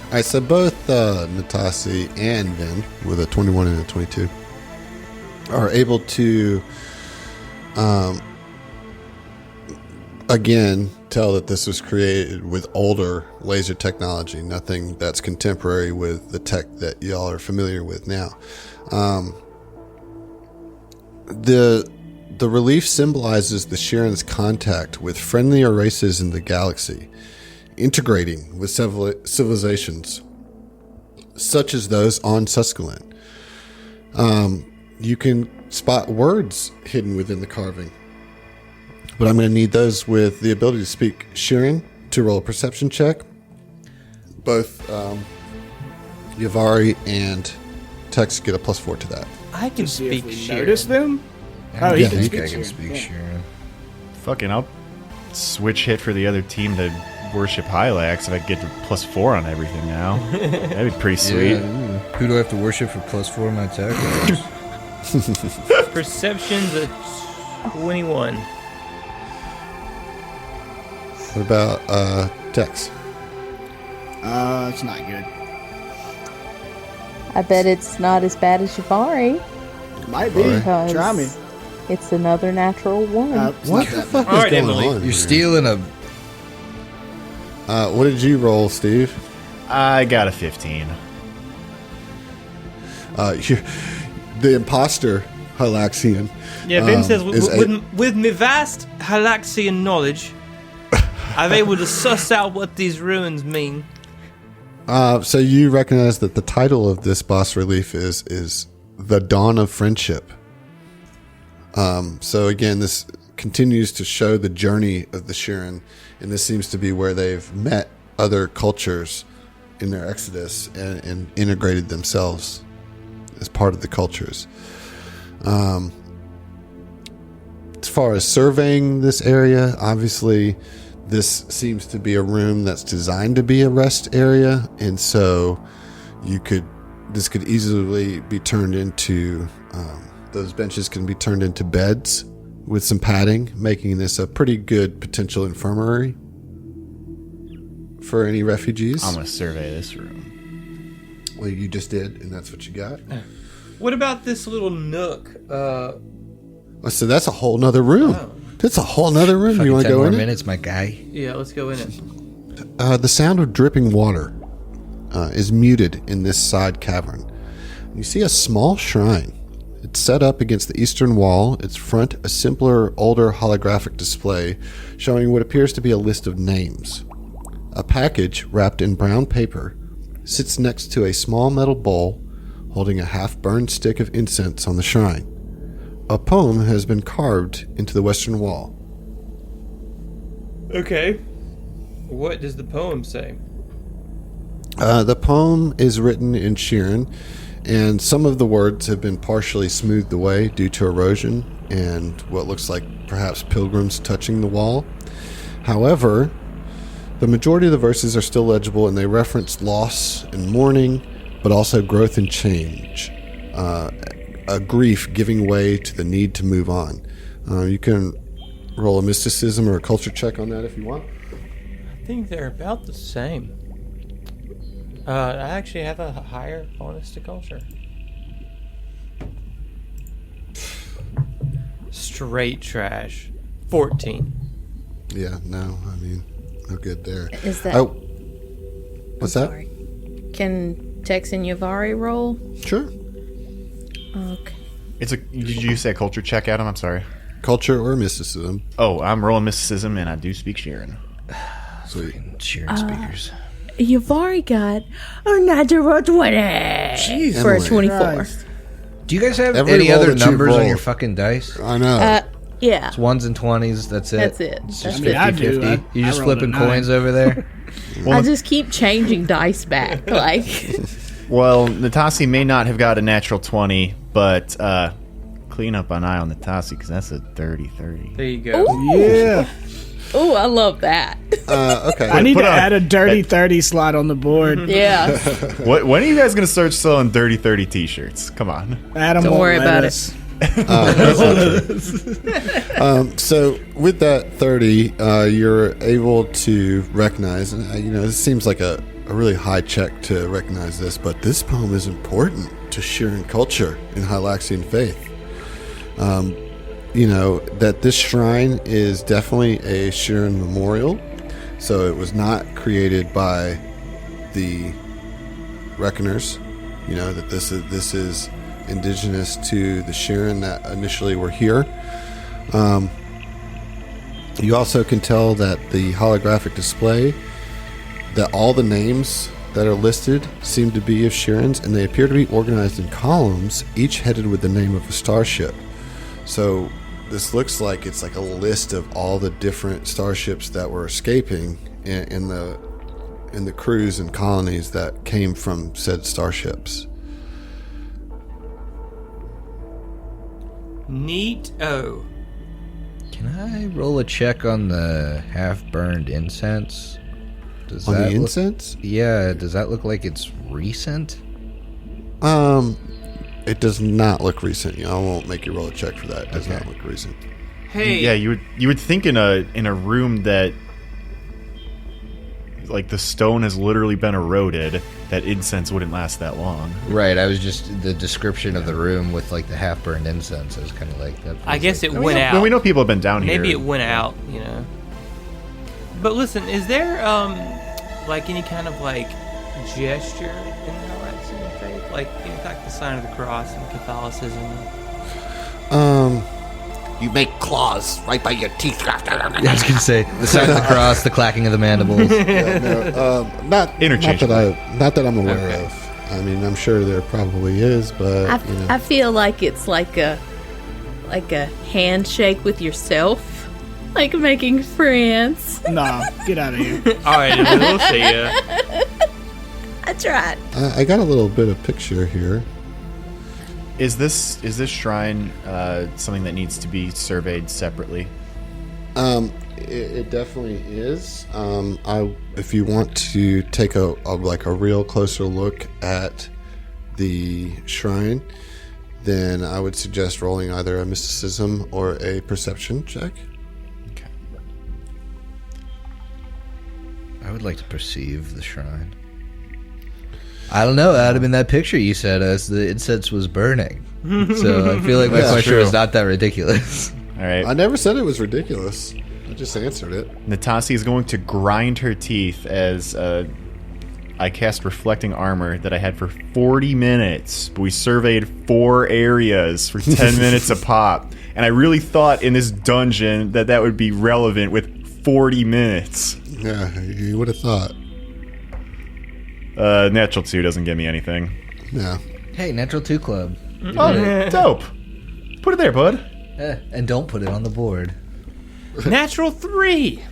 All right, so both Natasi and Vin, with a 21 and a 22, are able to, again, tell that this was created with older laser technology, nothing that's contemporary with the tech that y'all are familiar with now. The relief symbolizes the Shirin's contact with friendlier races in the galaxy, integrating with civilizations such as those on Susquehanna. You can spot words hidden within the carving, but I'm going to need those with the ability to speak Shirin to roll a perception check. Both Yavari and Tex get a +4 to that. I can See speak if we Sheeran. notice them. I he think can I speak can Sheeran. speak Yeah. Sharon. Fucking, I'll switch hit for the other team to worship Hylax if I get to +4 on everything now. That'd be pretty sweet. Yeah. Who do I have to worship for +4 on my attack? Perception's a 21. What about Tex? It's not good. I bet it's not as bad as Shivari. Might be. Because Try me. it's another natural one. It's What not the that fuck bad. is All right, going Emily, on? You're here? stealing a. What did you roll, Steve? I got a 15. The imposter Hylaxian. Yeah, Vin says, is with my vast Hylaxian knowledge, I'm able to suss out what these ruins mean. So you recognize that the title of this boss relief is The Dawn of Friendship. So again, this continues to show the journey of the Shirin, and this seems to be where they've met other cultures in their exodus and integrated themselves as part of the cultures. As far as surveying this area, obviously this seems to be a room that's designed to be a rest area, and so this could easily be turned into those benches can be turned into beds with some padding, making this a pretty good potential infirmary for any refugees. I'm going to survey this room. Well, you just did, and that's what you got. What about this little nook? So that's a whole nother room. Oh. That's a whole nother room. You want to 10 go more in it? minutes, my guy. Yeah, let's go in it. The sound of dripping water is muted in this side cavern. You see a small shrine. It's set up against the eastern wall. Its front, a simpler, older holographic display showing what appears to be a list of names. A package wrapped in brown paper sits next to a small metal bowl holding a half-burned stick of incense on the shrine. A poem has been carved into the western wall. Okay. What does the poem say? The poem is written in Shirin, and some of the words have been partially smoothed away due to erosion and what looks like perhaps pilgrims touching the wall. However, the majority of the verses are still legible, and they reference loss and mourning, but also growth and change, a grief giving way to the need to move on. You can roll a mysticism or a culture check on that if you want. I think they're about the same. I actually have a higher bonus to culture. Straight trash. 14. Yeah, no, I mean, no good there. Is that? What's that? Sorry. Can Tex and Yavari roll? Sure. Okay. Did you say a culture check, Adam? I'm sorry. Culture or mysticism. Oh, I'm rolling mysticism, and I do speak Sharon. Sweet. Sharing speakers. Yavari got a natural 20 Jeez, for a Emily. 24. Christ. Do you guys have Every any roll other that you numbers on roll. your fucking dice? I know. Yeah. It's 1s and 20s, that's it? That's it. It's That's just it. I do. 50-50? You I just rolled a flipping 9. coins over there? I just keep changing dice back. Like, Well, Natasi may not have got a natural 20, but clean up an eye on Natasi, because that's a 30-30. There you go. Yeah. oh, I love that. Okay. I need put to on- add a dirty 30 slot on the board. Yeah. When are you guys going to start selling dirty 30 t-shirts? Come on. Adam Don't won't worry let about us. So with that 30, you're able to recognize, and it seems like a really high check to recognize this, but this poem is important to Shirin culture in Hylaxian faith. That this shrine is definitely a Shirin memorial, so it was not created by the Reckoners. That this is indigenous to the Shirin that initially were here. You also can tell that the holographic display, that all the names that are listed seem to be of Shirins, and they appear to be organized in columns, each headed with the name of a starship. So this looks like it's like a list of all the different starships that were escaping in the crews and colonies that came from said starships. Neat-o. Can I roll a check on the half-burned incense? Does On the that look- incense? Yeah, does that look like it's recent? It does not look recent. I won't make you roll a check for that. It does not look recent. Hey. Yeah, you would think in a room that like the stone has literally been eroded, that incense wouldn't last that long. Right, I was just the description of the room with like the half-burned incense. I was kind of like that. I guess it Well, went out. we know people have been down here. Maybe it went out, But listen, is there like any kind of like gesture in the Hylaxian faith, like the sign of the cross in Catholicism? You make claws right by your teeth. I was gonna say the sign of the cross, the clacking of the mandibles. Not Interchangeable. not that I'm aware of. I mean, I'm sure there probably is, but I feel like it's like a handshake with yourself, like making friends. Nah, get out of here. All right, we'll see ya. I tried. I got a little bit of picture here. Is this shrine something that needs to be surveyed separately? It definitely is. If you want to take a real closer look at the shrine, then I would suggest rolling either a mysticism or a perception check. Okay. I would like to perceive the shrine. I don't know, Adam. In that picture you said the incense was burning, so I feel like my Yeah, question true. was not that ridiculous. All right. I never said it was ridiculous. I just answered it. Natasi is going to grind her teeth as I cast reflecting armor that I had for 40 minutes, but we surveyed 4 areas for 10 minutes a pop. And I really thought in this dungeon that would be relevant with 40 minutes. Yeah, you would have thought. Natural 2 doesn't give me anything. Yeah. Hey, Natural 2 Club. Oh, dope. Put it there, bud. And don't put it on the board. Natural 3.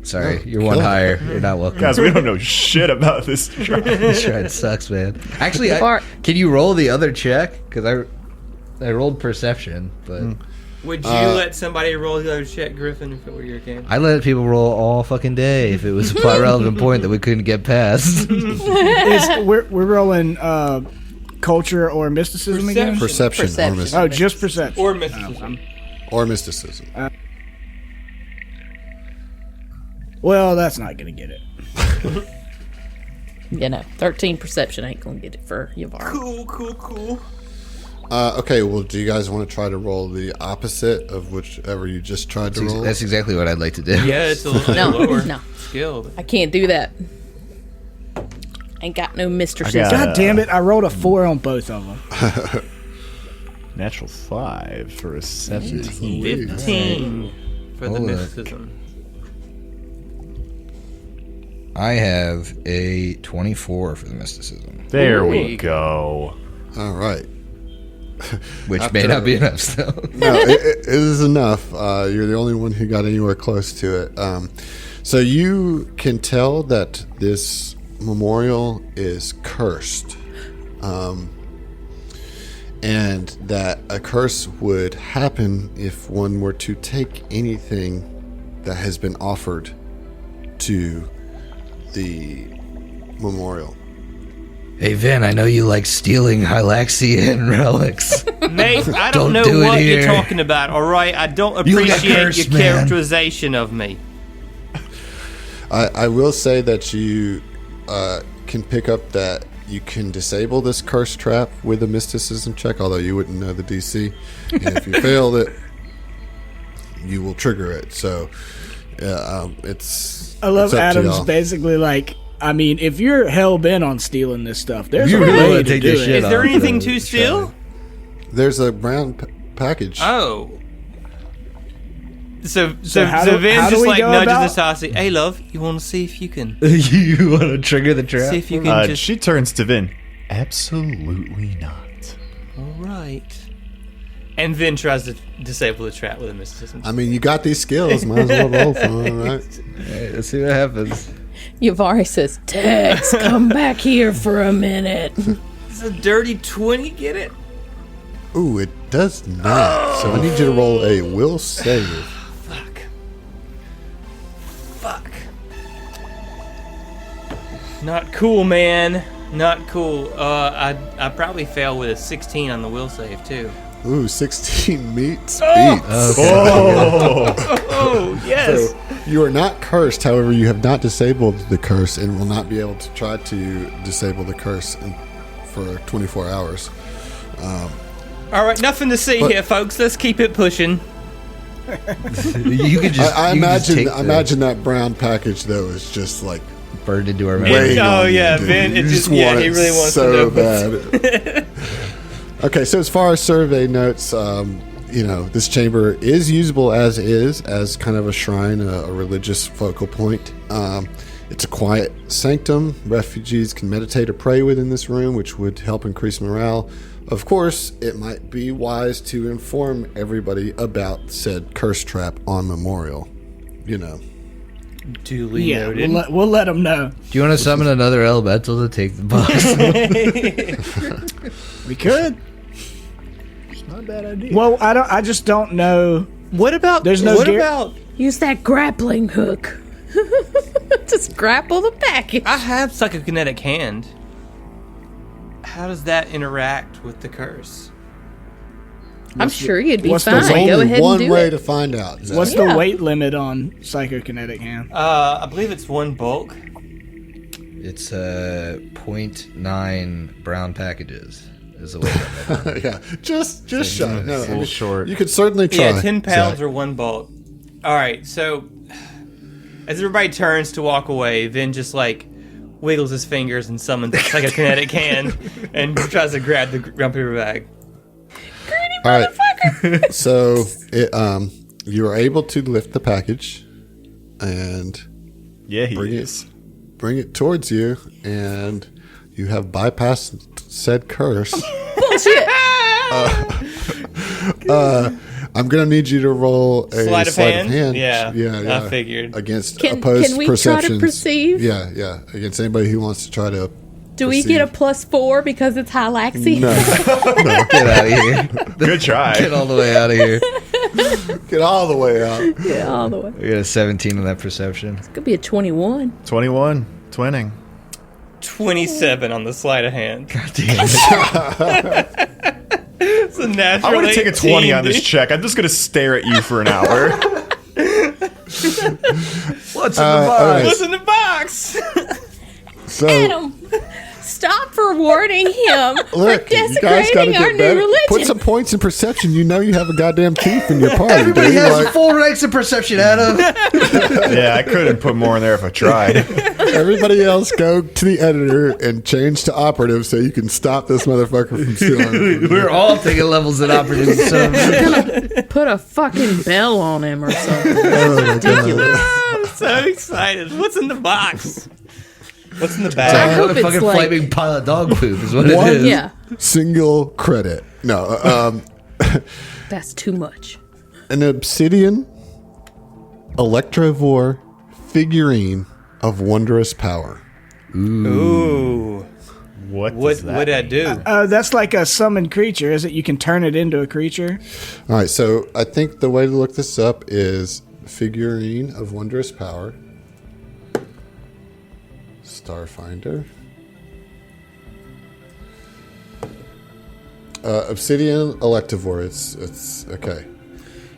Sorry, you're one higher. You're not welcome. Guys, we don't know shit about this shrine. This shrine sucks, man. Actually, Far- can you roll the other check? Because I rolled perception, but Would you let somebody roll the other check, Griffin, if it were your game? I let people roll all fucking day if it was a plot relevant point that we couldn't get past. We're rolling culture or mysticism again? Perception. Or Perception. mysticism. Oh, just perception. Or mysticism. Or mysticism. Well, that's not going to get it. 13 perception ain't gonna get it for Yavar. Cool. Okay, well, do you guys want to try to roll the opposite of whichever you just tried to roll? That's exactly what I'd like to do. Yeah, it's a little No, lower no. skill. I can't do that. Ain't got no mistresses. I got- God damn it, I rolled a 4 on both of them. Natural 5 for a 17. 15 for the Hold on. mysticism. I have a 24 for the mysticism, There we go. All right. which may not be enough still. No, it is enough. You're the only one who got anywhere close to it. So you can tell that this memorial is cursed. And that a curse would happen if one were to take anything that has been offered to the memorial. Hey, Vin, I know you like stealing Hylaxian relics. Mate, I Don't don't know do it what you're here. talking about, alright? I don't You got appreciate cursed, your man. characterization of me. I will say that you can pick up that you can disable this curse trap with a mysticism check, although you wouldn't know the DC. And if you failed it, you will trigger it. So it's. I love it's up to Adam's y'all. basically like, I mean, if you're hell bent on stealing this stuff, there's You a really way wanna to take do this it. shit Is there off anything the to steal? There's a brown package. Oh. So how do Vin's just we like go nudges about- us out. Hey, love, you want to see if you can You want to trigger the trap? see if you can just. She turns to Vin. Absolutely not. All right. And Vin tries to disable the trap with a mysticism. I mean, you got these skills. Might as well roll for them, right? Hey, let's see what happens. Yavari says, Tex, come back here for a minute. It's a dirty 20. Get it? Ooh, it does not. So I need you to roll a will save. Fuck. Not cool, man. Not cool. I probably fail with a 16 on the will save too. Ooh, 16 meets beats. Oh yes. So you are not cursed. However, you have not disabled the curse and will not be able to try to disable the curse for 24 hours. All right, nothing to see here, folks. Let's keep it pushing. You could just. I you could just imagine. take I imagine that brown package though is just like burned into our weighing memory. Oh, on yeah, you, dude. Vin, You it just- yeah, want he it really wants to so know bad. Okay, so as far as survey notes, this chamber is usable as kind of a shrine, a religious focal point. It's a quiet sanctum. Refugees can meditate or pray within this room, which would help increase morale. Of course, it might be wise to inform everybody about said curse trap on Memorial. Duly Yeah, noted. we'll let them know. Do you want to summon another elemental to take the box? We could. It's not a bad idea. Well, I just don't know. What about? There's no What gar- about? Use that grappling hook. Just grapple the package. I have psychokinetic hand. How does that interact with the curse? I'm sure you'd be what's the- fine. There's Go only ahead and one do way it. to find out. Zach. What's Yeah. the weight limit on psychokinetic hand? I believe it's one bulk. It's 0.9 brown packages. Is the way. Yeah, just shy. No, little short. You could certainly try. Yeah, 10 pounds Zach. or one bulk. All right, so as everybody turns to walk away, Vin just like wiggles his fingers and summons a psychokinetic hand and tries to grab the brown paper bag. All right. So you are able to lift the package and Yeah, he bring is. bring it towards you, and you have bypassed said curse. Bullshit. I'm gonna need you to roll a Sleight of hand? Yeah, Yeah, I figured. against Can opposed we try to perceptions. perceive? Yeah, against anybody who wants to try to. Do we get a +4 because it's Hylaxi? No. Get out of here. Good try. Get all the way out of here. Get all the way out. Yeah, all the way. We got a 17 on that perception. Could be a 21. 21. Twinning. 27 on the sleight of hand. God damn it. It's a natural. I'm going to take a 20 18, on this dude. check. I'm just going to stare at you for an hour. What's in the box? What's in the box? So, Adam, stop rewarding him look, for you guys got to desecrating our get new better. religion. Put some points in perception. You know you have a goddamn thief in your party. Everybody dude. has Like, full ranks of perception, Adam. Yeah, I couldn't put more in there if I tried. everybody else go to the editor and change to operative so you can stop this motherfucker from stealing. We're all taking levels at operative. So Put a fucking bell on him or something. Oh, my God. I'm so excited. What's in the box? What's in the bag? hope it's fucking like- flaming pile of dog poop is what One- it is. Yeah, Single credit. No, that's too much. an obsidian electrovore figurine of wondrous power. Ooh. What What does that would I mean? do? That's like a summoned creature, is it? You can turn it into a creature. All right, so I think the way to look this up is figurine of wondrous power. Starfinder. Obsidian Electivore. It's okay.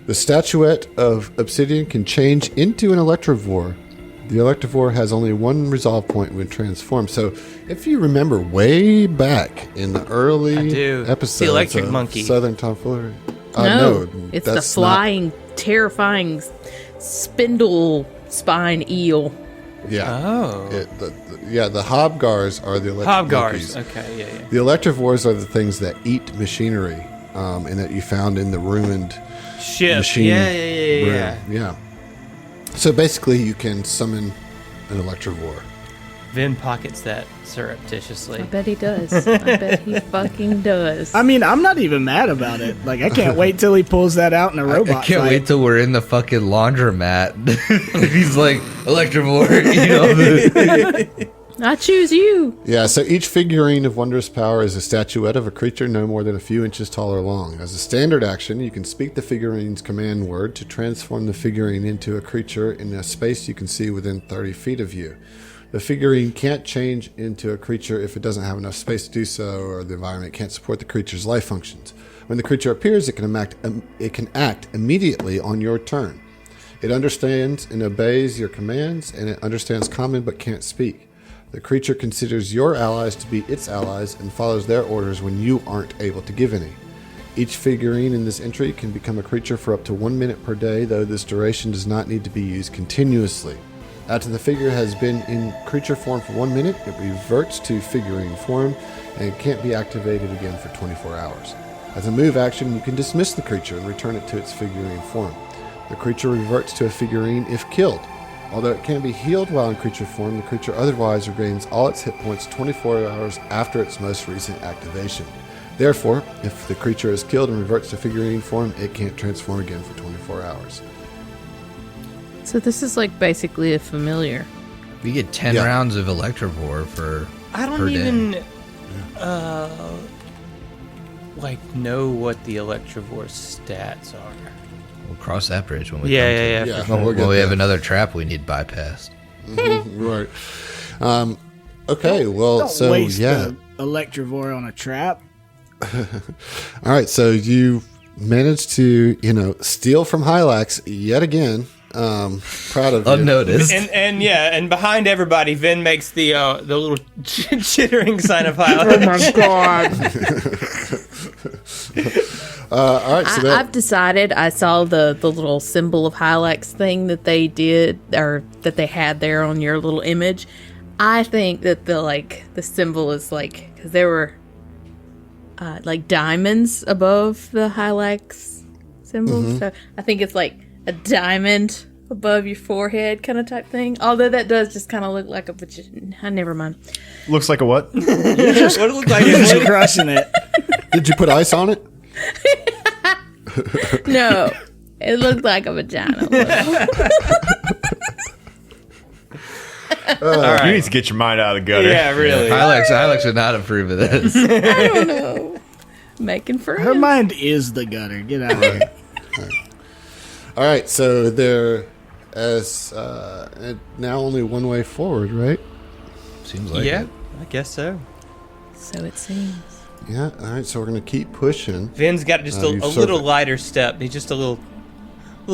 The statuette of Obsidian can change into an Electivore. The Electivore has only one resolve point when transformed. So, if you remember way back in the early I do. episodes The electric of monkey. Southern Tomfoolery. No, it's the that's not- flying, terrifying spindle spine eel. Yeah. Oh. The Hobgars are the electric Hobgars. monkeys. Okay, yeah. The Electivores are the things that eat machinery, and that you found in the ruined Ship. machine. Yeah. room. Yeah. So basically, you can summon an Electivore. Vin pockets that surreptitiously. I bet he does. I bet he fucking does. I mean, I'm not even mad about it. Like, I can't wait till he pulls that out in a robot I can't fight. wait till we're in the fucking laundromat. He's like, Electrovore, you know. I choose you. Yeah, so each figurine of wondrous power is a statuette of a creature no more than a few inches tall or long. As a standard action, you can speak the figurine's command word to transform the figurine into a creature in a space you can see within 30 feet of you. The figurine can't change into a creature if it doesn't have enough space to do so, or the environment can't support the creature's life functions. When the creature appears, it can act immediately on your turn. It understands and obeys your commands, and it understands common but can't speak. The creature considers your allies to be its allies and follows their orders when you aren't able to give any. Each figurine in this entry can become a creature for up to 1 minute per day, though this duration does not need to be used continuously. After the figure has been in creature form for 1 minute, it reverts to figurine form and it can't be activated again for 24 hours. As a move action, you can dismiss the creature and return it to its figurine form. The creature reverts to a figurine if killed. Although it can be healed while in creature form, the creature otherwise regains all its hit points 24 hours after its most recent activation. Therefore, if the creature is killed and reverts to figurine form, it can't transform again for 24 hours. So this is like basically a familiar. We get 10 Yeah. rounds of Electrovore for I per don't day. even know what the Electrovore stats are. We'll cross that bridge when we Yeah, come to yeah, it. yeah. Yeah, for sure. we'll get Well, we have there. another trap we need bypassed. Right. Okay, well, Don't so waste yeah. the Electrovore on a trap. All right, so you managed to, steal from Hylax yet again. Proud of you. Unnoticed. And behind everybody, Vin makes the little chittering sign of Hylax. Oh my god! All right, so I've decided. I saw the little symbol of Hylax thing that they did, or that they had there on your little image. I think that the symbol is because there were like diamonds above the Hylax symbol. So I think it's like a diamond above your forehead kind of type thing. Although that does just kind of look like a never mind. Looks like a what? What it looked like You're is crushing it. did you put ice on it? No, it looked like a vagina. You need to get your mind out of the gutter. yeah, really. Hylax would not approve of this. I don't know. Making friends. Her mind is the gutter. Get out of here. All right, so there as now only one way forward, right? Seems like Yeah, it. I guess so. So it seems. Yeah. All right, so we're gonna keep pushing. Vin's got just a you've little served it. lighter step. He's just a little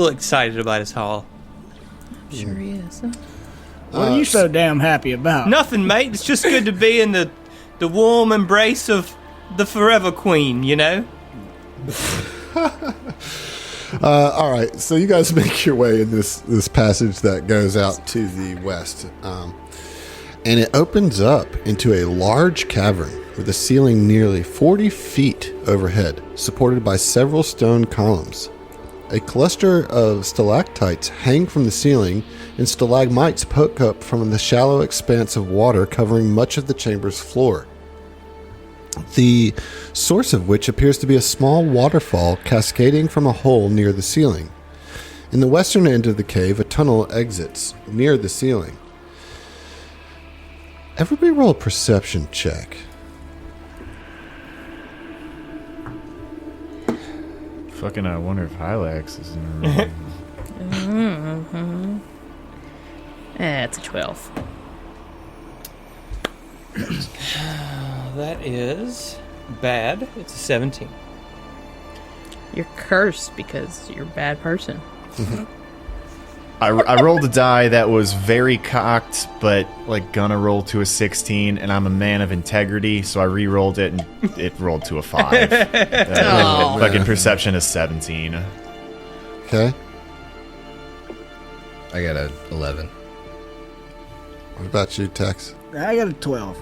excited about his haul. Sure he is. What are you so damn happy about? Nothing, mate. It's just good to be in the warm embrace of the Forever Queen, you know? All right, so you guys make your way in this passage that goes out to the west, and it opens up into a large cavern with a ceiling nearly 40 feet overhead, supported by several stone columns. A cluster of stalactites hang from the ceiling, and stalagmites poke up from the shallow expanse of water covering much of the chamber's floor, the source of which appears to be a small waterfall cascading from a hole near the ceiling. In the western end of the cave, a tunnel exits near the ceiling. Everybody roll a perception check. Fucking, I wonder if Hylax is in the room. It's a 12. That is bad. It's a 17. You're cursed because you're a bad person. I rolled a die that was very cocked, but like gonna roll to a 16, and I'm a man of integrity, so I re-rolled it, and it rolled to a 5. Fucking perception is 17. Okay. I got a 11. What about you, Tex? I got a 12.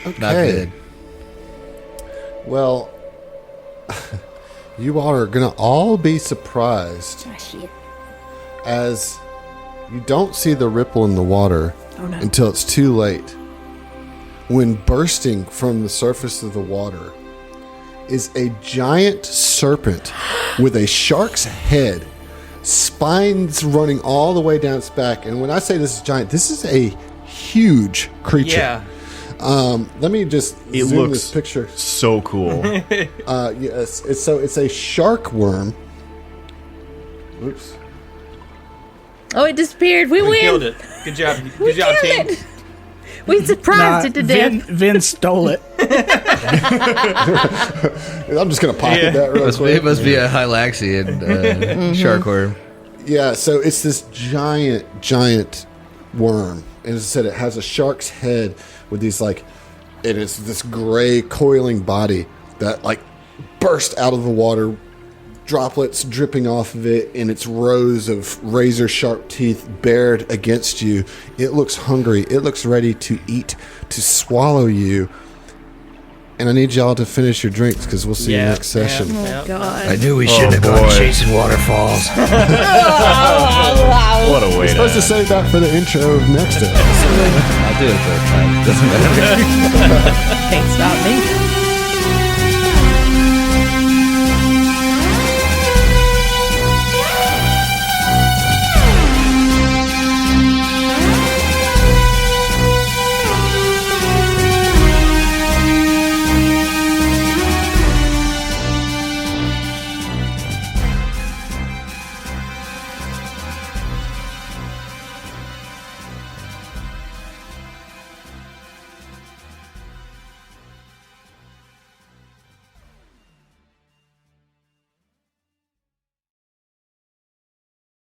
Okay. Not good. Well, you all are going to all be surprised as you don't see the ripple in the water until it's too late. When bursting from the surface of the water is a giant serpent with a shark's head, spines running all the way down its back. And when I say this is giant, this is a huge creature. Yeah. Let me just It zoom looks this picture. so cool. Yes, it's a shark worm. Oops. Oh, it disappeared. We win. Killed it. Good job. We Good job, killed team. it. We surprised it to death. Vin stole it. I'm just gonna pocket that real quick. It must be a Hylaxian shark worm. Yeah, so it's this giant worm. And as I said, it has a shark's head with these it is this gray coiling body that burst out of the water, droplets dripping off of it, and its rows of razor sharp teeth bared against you. It looks hungry. It looks ready to eat, to swallow you. And I need y'all to finish your drinks because we'll see you next session. Yeah. God. I knew we shouldn't have gone boy. chasing waterfalls. What a way Supposed to save that for the intro of next episode. I'll do it for a time. Doesn't matter. Can't stop me.